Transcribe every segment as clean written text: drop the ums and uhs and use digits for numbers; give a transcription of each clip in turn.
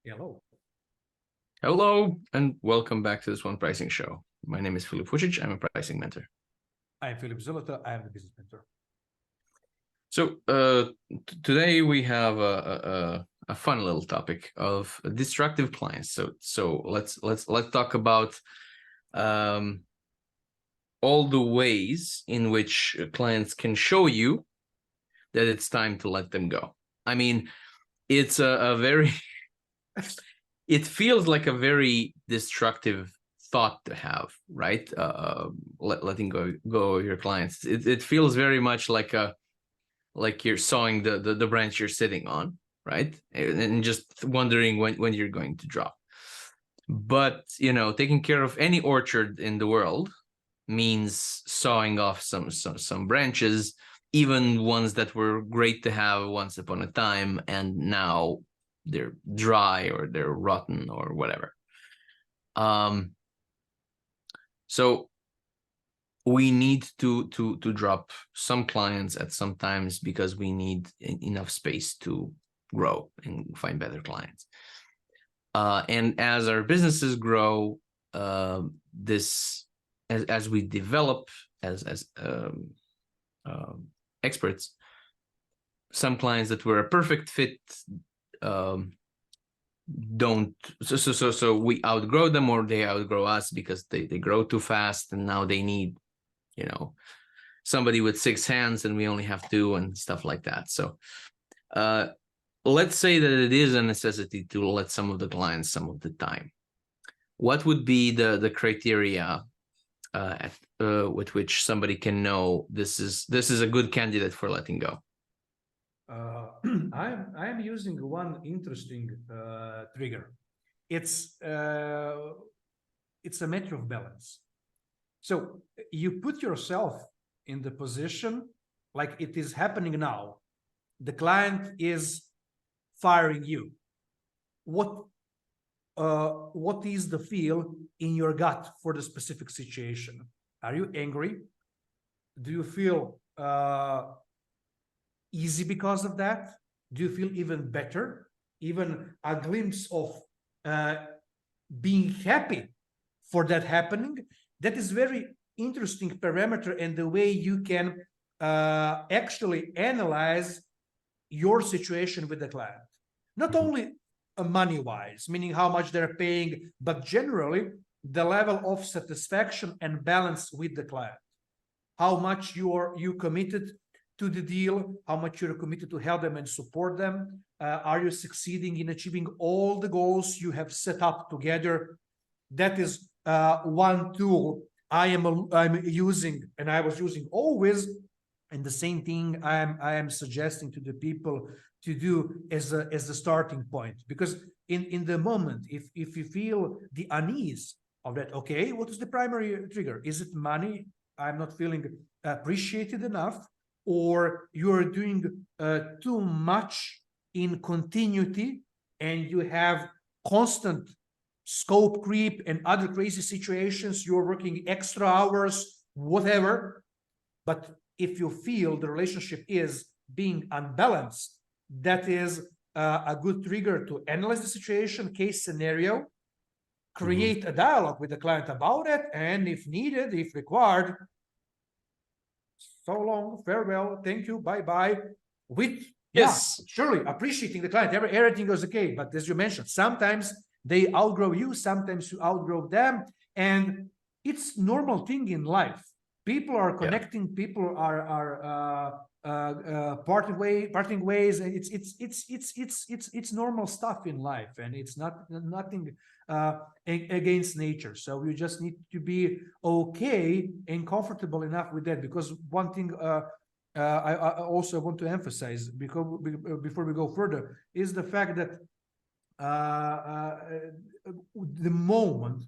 Hello. Hello, and welcome back to the SWAN Pricing Show. My name is Filip Vucic. I'm a pricing mentor. I'm Filip Zolota. I am the business mentor. So today we have a fun little topic of destructive clients. So let's talk about all the ways in which clients can show you that it's time to let them go. I mean, it's a very it feels like a very destructive thought to have, right? Letting go of your clients. It feels very much like you're sawing the branch you're sitting on, right? And just wondering when you're going to drop. But taking care of any orchard in the world means sawing off some branches, even ones that were great to have once upon a time, and now they're dry or they're rotten or whatever. So we need to drop some clients at some times because we need enough space to grow and find better clients. And as our businesses grow, as we develop as experts, some clients that were a perfect fit don't so we outgrow them, or they outgrow us because they grow too fast, and now they need somebody with 6 hands and we only have 2 and stuff like that. So let's say that it is a necessity to let some of the clients some of the time. What would be the criteria with which somebody can know this is a good candidate for letting go? I'm using one interesting trigger. It's a matter of balance. So you put yourself in the position like it is happening now. The client is firing you. What is the feel in your gut for the specific situation? Are you angry? Do you feel easy because of that? Do you feel even better? Even a glimpse of being happy for that happening? That is very interesting parameter, and the way you can actually analyze your situation with the client. Not only money-wise, meaning how much they're paying, but generally the level of satisfaction and balance with the client. How much you committed to the deal, how much you're committed to help them and support them. Are you succeeding in achieving all the goals you have set up together? That is one tool I'm using, and I was using always, and the same thing I am suggesting to the people to do as a starting point. Because in the moment, if you feel the unease of that, okay, what is the primary trigger? Is it money? I'm not feeling appreciated enough, or you're doing too much in continuity and you have constant scope creep and other crazy situations, you're working extra hours, whatever. But if you feel the relationship is being unbalanced, that is a good trigger to analyze the situation, case scenario, create a dialogue with the client about it, and if needed, if required, so long, farewell, thank you, bye-bye, with, Yes. yeah, surely appreciating the client, everything goes okay. But as you mentioned, sometimes they outgrow you, sometimes you outgrow them, and it's normal thing in life. People are connecting, people are parting ways, and it's normal stuff in life, and it's nothing against nature. So you just need to be okay and comfortable enough with that. Because one thing I also want to emphasize, because before we go further, is the fact that the moment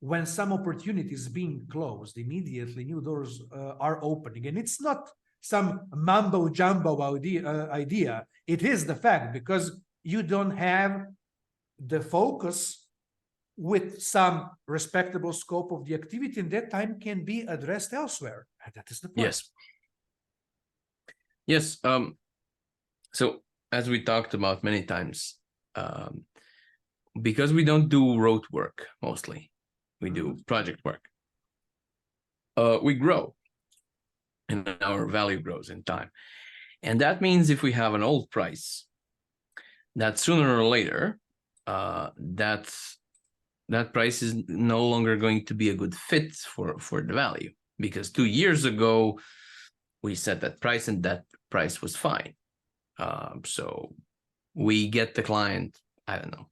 when some opportunities being closed, immediately new doors are opening. And it's not some mambo jumbo idea. It is the fact, because you don't have the focus with some respectable scope of the activity, and that time can be addressed elsewhere. And that is the point. Yes. So as we talked about many times, because we don't do road work mostly, we do project work. We grow, and our value grows in time. And that means if we have an old price, that sooner or later, that price is no longer going to be a good fit for the value, because 2 years ago we set that price and that price was fine. So we get the client, I don't know,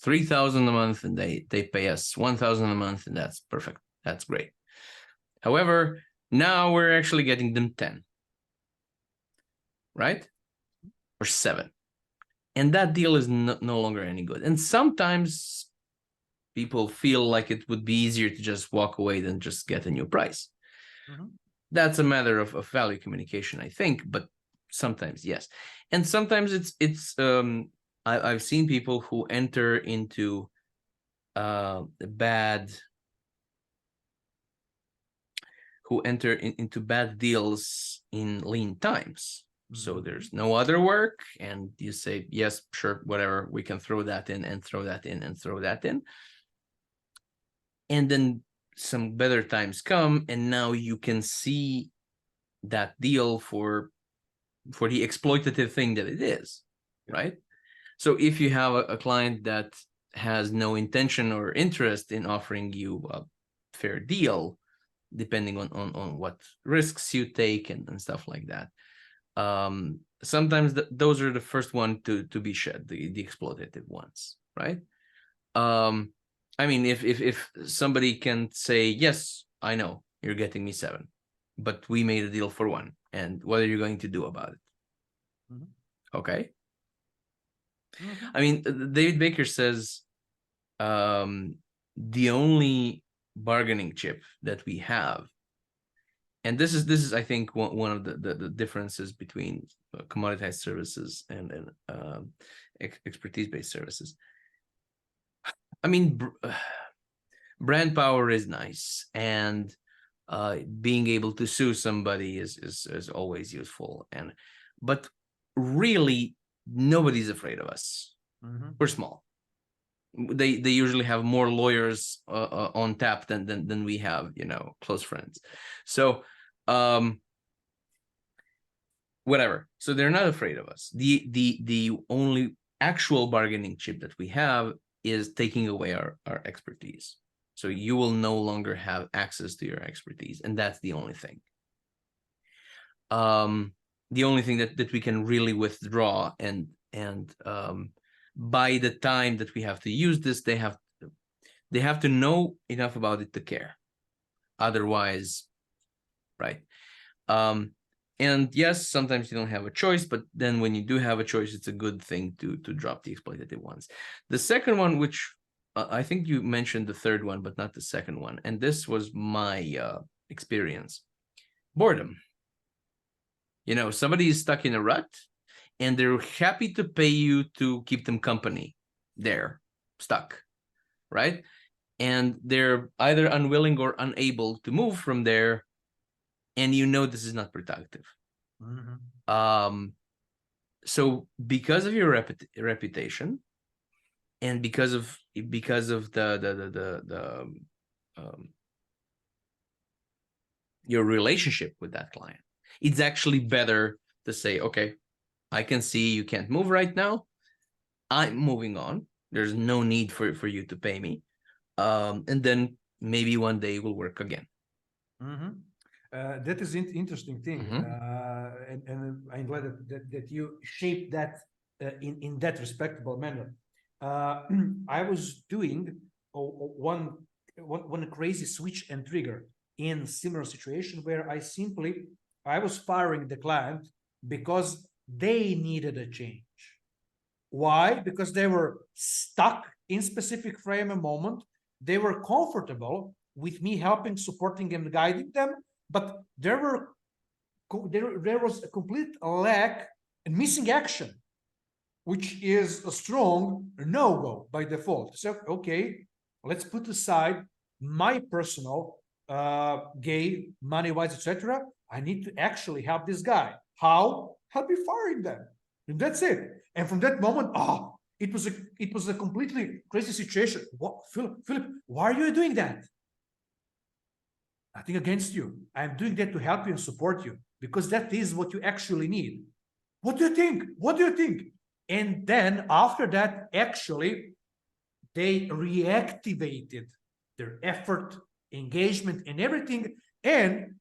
3,000 a month, and they pay us 1,000 a month, and that's perfect. That's great. However, now we're actually getting them 10, right? Or 7. And that deal is no longer any good. And sometimes people feel like it would be easier to just walk away than just get a new price. That's a matter of value communication, I think, but sometimes yes. And sometimes I've seen people who enter into bad deals in lean times. So there's no other work, and you say, yes, sure, whatever, we can throw that in and throw that in and throw that in. And then some better times come, and now you can see that deal for the exploitative thing that it is, right? So if you have a client that has no intention or interest in offering you a fair deal, depending on what risks you take and stuff like that, sometimes those are the first one to be shed, the exploitative ones, right? I mean, if somebody can say, yes, I know you're getting me 7, but we made a deal for 1, and what are you going to do about it? Okay. I mean, David Baker says the only bargaining chip that we have, and this is I think one of the differences between commoditized services and expertise-based services. I mean, brand power is nice, and being able to sue somebody is always useful, but really nobody's afraid of us. We're small. They usually have more lawyers on tap than we have, close friends. So whatever. So they're not afraid of us. The only actual bargaining chip that we have is taking away our expertise. So you will no longer have access to your expertise, and that's the only thing. The only thing that we can really withdraw, and by the time that we have to use this, they have to know enough about it to care. Otherwise, right? And yes, sometimes you don't have a choice, but then when you do have a choice, it's a good thing to drop the exploitative ones. The second one, which I think you mentioned the third one, but not the second one, and this was my experience: boredom. Somebody is stuck in a rut, and they're happy to pay you to keep them company. They're stuck, right? And they're either unwilling or unable to move from there, and this is not productive. So because of your reputation, and because of your relationship with that client, it's actually better to say, okay, I can see you can't move right now. I'm moving on. There's no need for you to pay me. And then maybe one day we'll work again. That is interesting thing. And I'm glad that you shaped that in that respectable manner. I was doing one crazy switch and trigger in similar situation where I was firing the client because they needed a change. Why? Because they were stuck in specific frame and moment. They were comfortable with me helping, supporting, and guiding them, but there was a complete lack and missing action, which is a strong no-go by default. So, okay, let's put aside my personal gain, money-wise, etc. I need to actually help this guy. How? I'll be firing them. And that's it. And from that moment, it was a completely crazy situation. What, Philip, why are you doing that? Nothing against you. I'm doing that to help you and support you because that is what you actually need. What do you think? What do you think? And then after that, actually, they reactivated their effort, engagement, and everything. And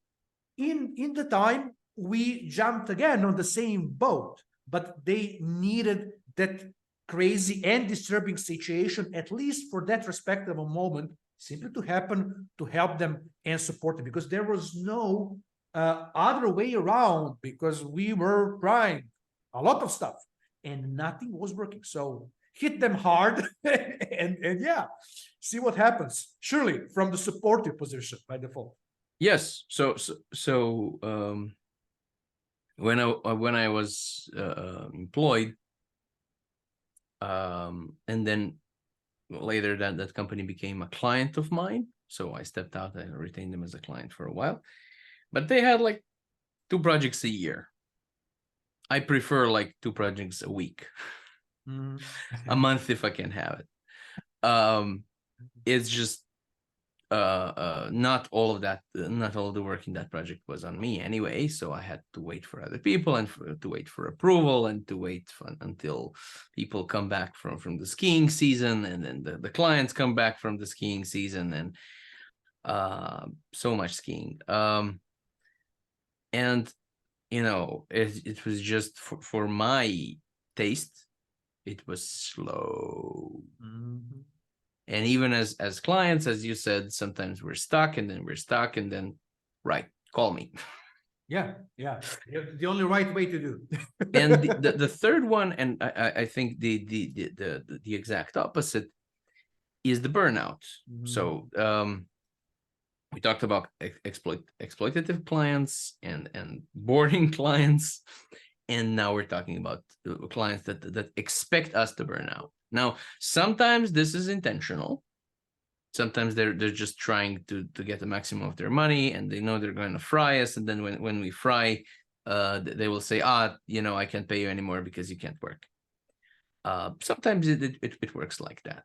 in the time, we jumped again on the same boat, but they needed that crazy and disturbing situation, at least for that respective moment, simply to happen to help them and support them because there was no other way around because we were trying a lot of stuff and nothing was working. So hit them hard and yeah, see what happens. Surely from the supportive position by default. Yes. When I was employed, and then later that company became a client of mine. So I stepped out and retained them as a client for a while. But they had like 2 projects a year. I prefer like 2 projects a week, a month if I can have it. It's just not all of that, not all of the work in that project was on me anyway. So I had to wait for other people and to wait for approval and to wait until people come back from the skiing season, and then the clients come back from the skiing season, and so much skiing. And you know, it was just for my taste, it was slow. And even as clients, as you said, sometimes we're stuck and then right, call me. Yeah, the only right way to do. And the third one, and I think the exact opposite is the burnout. So we talked about exploitative clients and boring clients, and now we're talking about clients that expect us to burn out. Now, sometimes this is intentional. Sometimes they're just trying to get the maximum of their money, and they know they're going to fry us. And then when we fry, they will say, you know, I can't pay you anymore because you can't work. Sometimes it works like that.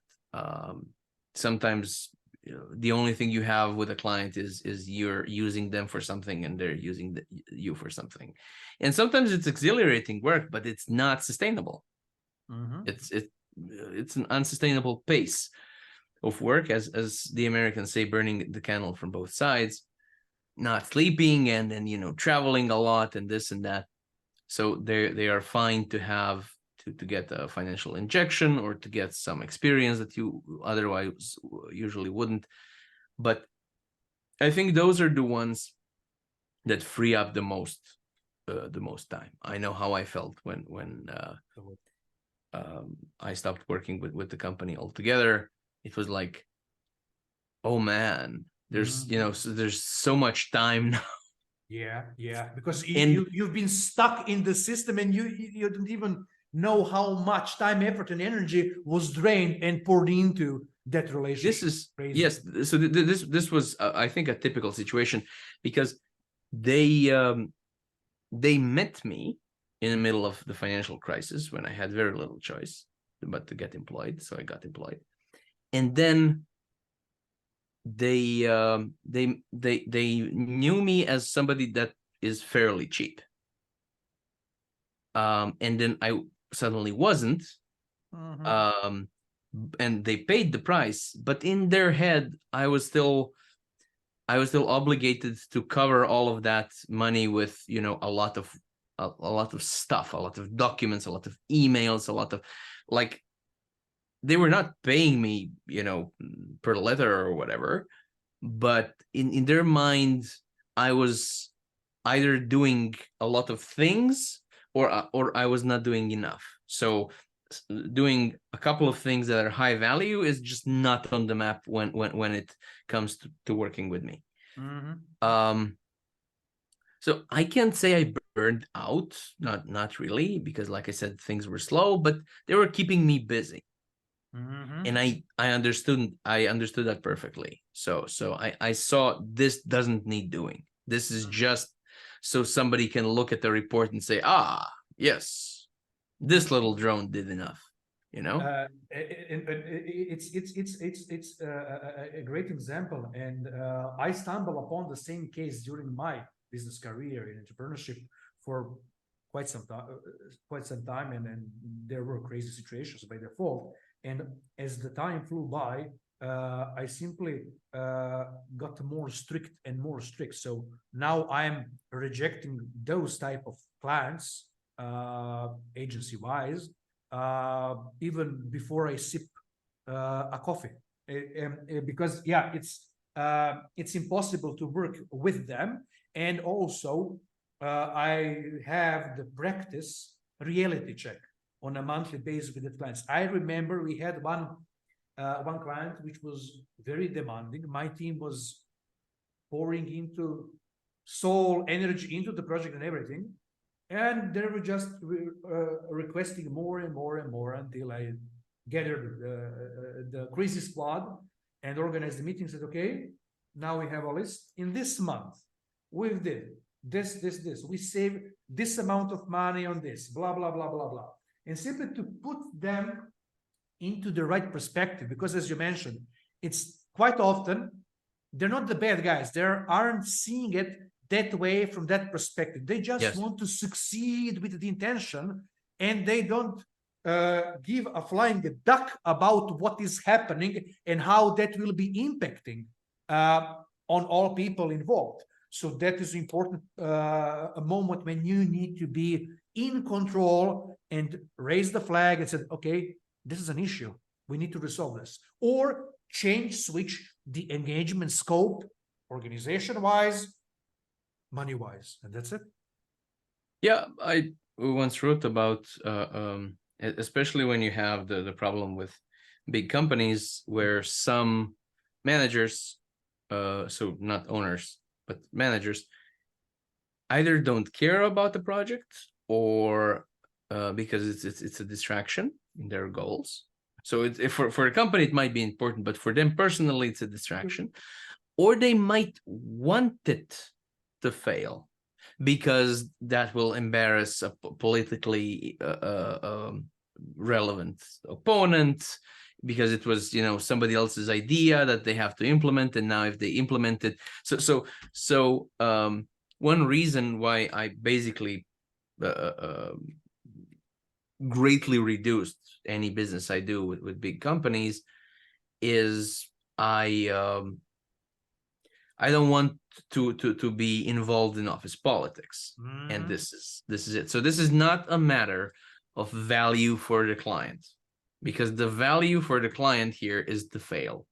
Sometimes, you know, the only thing you have with a client is you're using them for something and they're using you for something. And sometimes it's exhilarating work, but it's not sustainable. It's an unsustainable pace of work, as the Americans say, burning the candle from both sides, not sleeping, and then, you know, traveling a lot and this and that. So they are fine to have to get a financial injection or to get some experience that you otherwise usually wouldn't. But I think those are the ones that free up the most time. I know how I felt when I stopped working with the company altogether. It was like, oh man, there's you know, so there's so much time now. Yeah, because you've been stuck in the system and you don't even know how much time, effort, and energy was drained and poured into that relationship. This is crazy. Yes. So this was I think a typical situation, because they met me in the middle of the financial crisis when I had very little choice but to get employed. So I got employed, and then they knew me as somebody that is fairly cheap. And then I suddenly wasn't. And they paid the price, but in their head, I was still obligated to cover all of that money with, you know, a lot of stuff, a lot of documents, a lot of emails, a lot of, like, they were not paying me, you know, per letter or whatever, but in their mind, I was either doing a lot of things or I was not doing enough. So doing a couple of things that are high value is just not on the map when it comes to working with me. So I can't say I burned out, not really, because like I said, things were slow, but they were keeping me busy. And I understood that perfectly. So I saw this doesn't need doing. This is just so somebody can look at the report and say, yes, this little drone did enough. you know? It's a great example, and I stumbled upon the same case during my business career in entrepreneurship for quite some time, and there were crazy situations by default. And as the time flew by, I simply got more strict and more strict. So now I'm rejecting those type of clients, agency wise, even before I sip a coffee, because yeah, it's impossible to work with them. And also, I have the practice reality check on a monthly basis with the clients. I remember we had one client which was very demanding. My team was pouring into soul energy into the project and everything, and they were just requesting more and more and more until I gathered the crazy squad and organized the meeting. Said, okay, now we have a list. In this month, we've did this. We save this amount of money on this, blah, blah, blah, blah, blah. And simply to put them into the right perspective, because as you mentioned, it's quite often they're not the bad guys. They aren't seeing it that way from that perspective. They just want to succeed with the intention, and they don't give a flying duck about what is happening and how that will be impacting on all people involved. So that is important, a moment when you need to be in control and raise the flag and say, okay, this is an issue. We need to resolve this. Or switch the engagement scope, organization-wise, money-wise, and that's it. Yeah, I once wrote about, especially when you have the problem with big companies where some managers, so not owners, but managers, either don't care about the project or because it's a distraction in their goals. So for a company, it might be important, but for them personally, it's a distraction. Or they might want it to fail because that will embarrass a politically relevant opponent, because it was, somebody else's idea that they have to implement, and now if they implement it, so one reason why I basically greatly reduced any business I do with big companies is I don't want to be involved in office politics. And this is it. So this is not a matter of value for the client, because the value for the client here is to fail.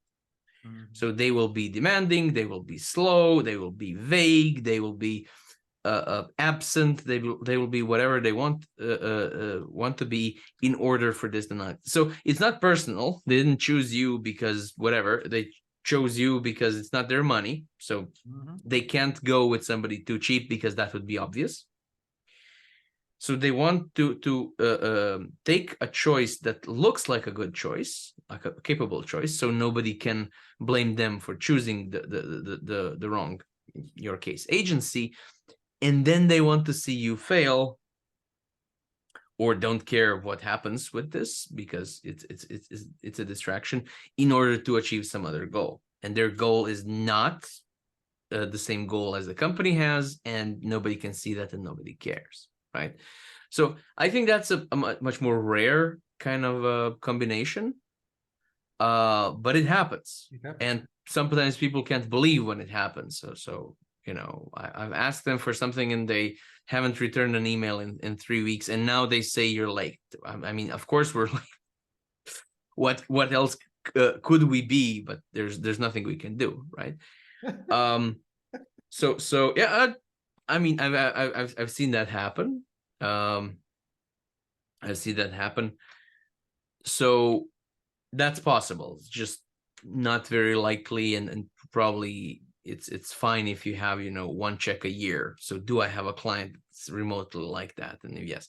So they will be demanding, they will be slow, they will be vague, they will be absent, they will be whatever they want to be in order for this to not. So it's not personal. They didn't choose you because whatever, they chose you because it's not their money. So they can't go with somebody too cheap because that would be obvious. So they want to take a choice that looks like a good choice, like a capable choice, so nobody can blame them for choosing the wrong, in your case, agency. And then they want to see you fail, or don't care what happens with this because it's a distraction in order to achieve some other goal. And their goal is not the same goal as the company has, and nobody can see that and nobody cares, right? So I think that's a much more rare kind of a combination, but it happens. And sometimes people can't believe when it happens. So I've asked them for something and they haven't returned an email in 3 weeks, and now they say you're late. I mean, of course we're late. What else could we be? But there's nothing we can do, right? So yeah, I mean, I've seen that happen. I see that happen. So that's possible. It's just not very likely, and probably it's fine if you have one check a year. So do I have a client that's remotely like that? And yes.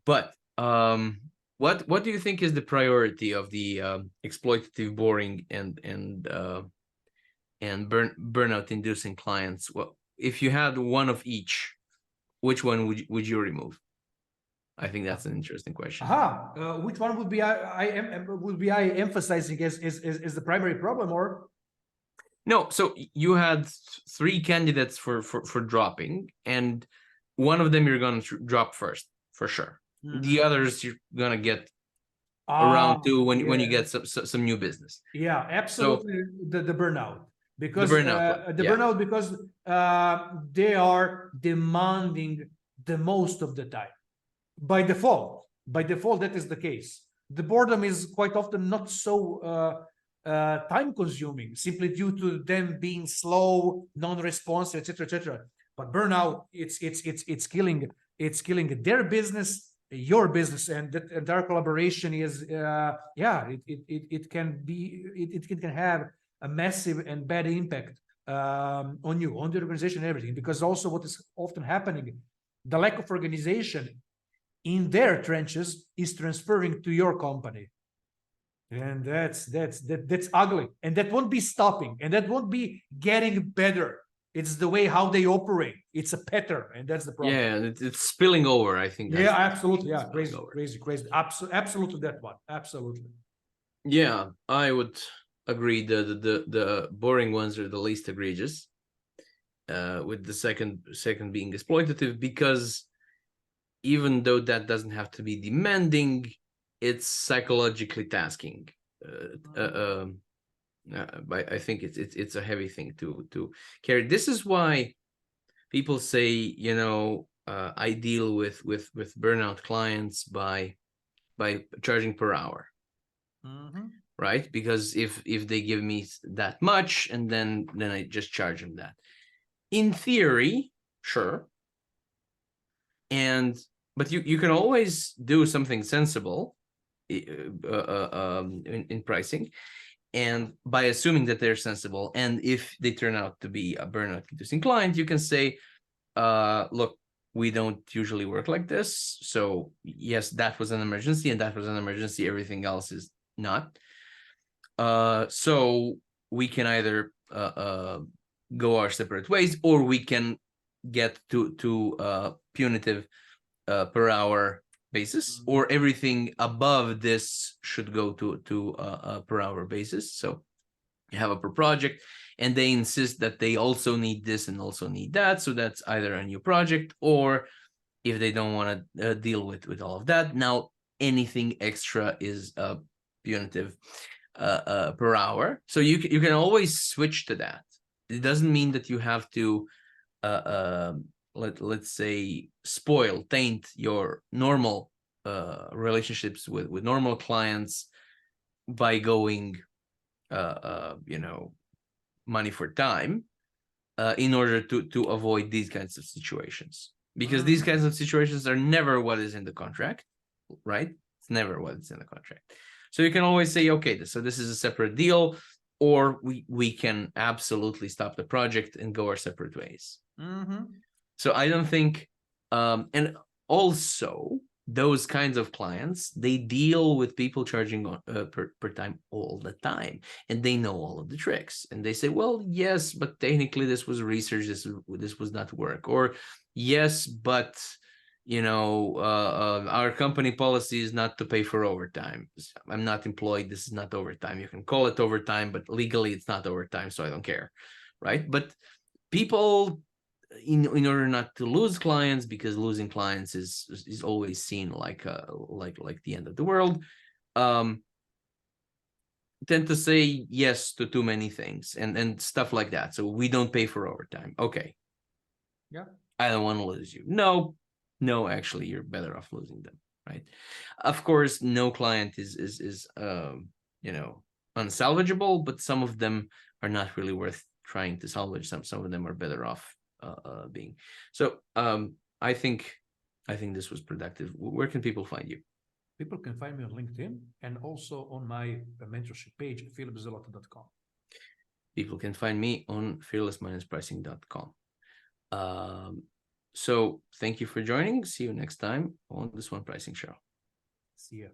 But what do you think is the priority of the exploitative, boring, and burnout inducing clients? Well, if you had one of each, which one would you remove? I think that's an interesting question. Which one would be I emphasizing as the primary problem, or? No, so you had 3 candidates for dropping, and one of them you're going to drop first for sure. The others you're going to get around to when you get some new business. Yeah, absolutely. So, the burnout, because burnout because they are demanding the most of the time by default. By default, that is the case. The boredom is quite often not so time consuming, simply due to them being slow, non-responsive, etc. But burnout, it's killing their business, your business, and that entire collaboration is it can have a massive and bad impact on you, on the organization, and everything. Because also what is often happening, the lack of organization in their trenches is transferring to your company, and that's ugly, and that won't be stopping, and that won't be getting better. It's the way how they operate. It's a pattern, and that's the problem. Yeah, it's spilling over, I think. Yeah, absolutely. Yeah, crazy. Absolutely, that one. Absolutely. Yeah, I would agree. The boring ones are the least egregious. With the second being exploitative, because even though that doesn't have to be demanding, it's psychologically tasking. I think it's a heavy thing to carry. This is why people say, you know, I deal with burnout clients by charging per hour, right? Because if they give me that much, and then I just charge them that. In theory, sure. But you can always do something sensible in pricing, and by assuming that they're sensible, and if they turn out to be a burnout inducing client, you can say, look, we don't usually work like this, so yes, that was an emergency, and that was an emergency, everything else is not. So we can either go our separate ways, or we can get to punitive per hour basis, or everything above this should go to a per hour basis. So you have a per project, and they insist that they also need this and also need that, so that's either a new project, or if they don't want to deal with all of that, now anything extra is punitive per hour. So you can always switch to that. It doesn't mean that you have to let's say taint your normal relationships with normal clients by going you know, money for time in order to avoid these kinds of situations, because these kinds of situations are never what is in the contract, right? It's never what is in the contract. So you can always say, okay, so this is a separate deal, or we can absolutely stop the project and go our separate ways. So I don't think, and also those kinds of clients, they deal with people charging per time all the time, and they know all of the tricks, and they say, well, yes, but technically this was research, this was not work, or yes, but you know, our company policy is not to pay for overtime. I'm not employed, this is not overtime. You can call it overtime, but legally it's not overtime, so I don't care, right? But people, in order not to lose clients, because losing clients is always seen like the end of the world, tend to say yes to too many things and stuff like that. So we don't pay for overtime. Okay. Yeah. I don't want to lose you. No, actually, you're better off losing them, right? Of course, no client is you know, unsalvageable, but some of them are not really worth trying to salvage. Some of them are better off being. So I think this was productive. Where can people find you? People can find me on LinkedIn and also on my mentorship page, philipzolotta.com. People can find me on fearless-pricing.com. So thank you for joining. See you next time on the SWAN Pricing Show. See ya.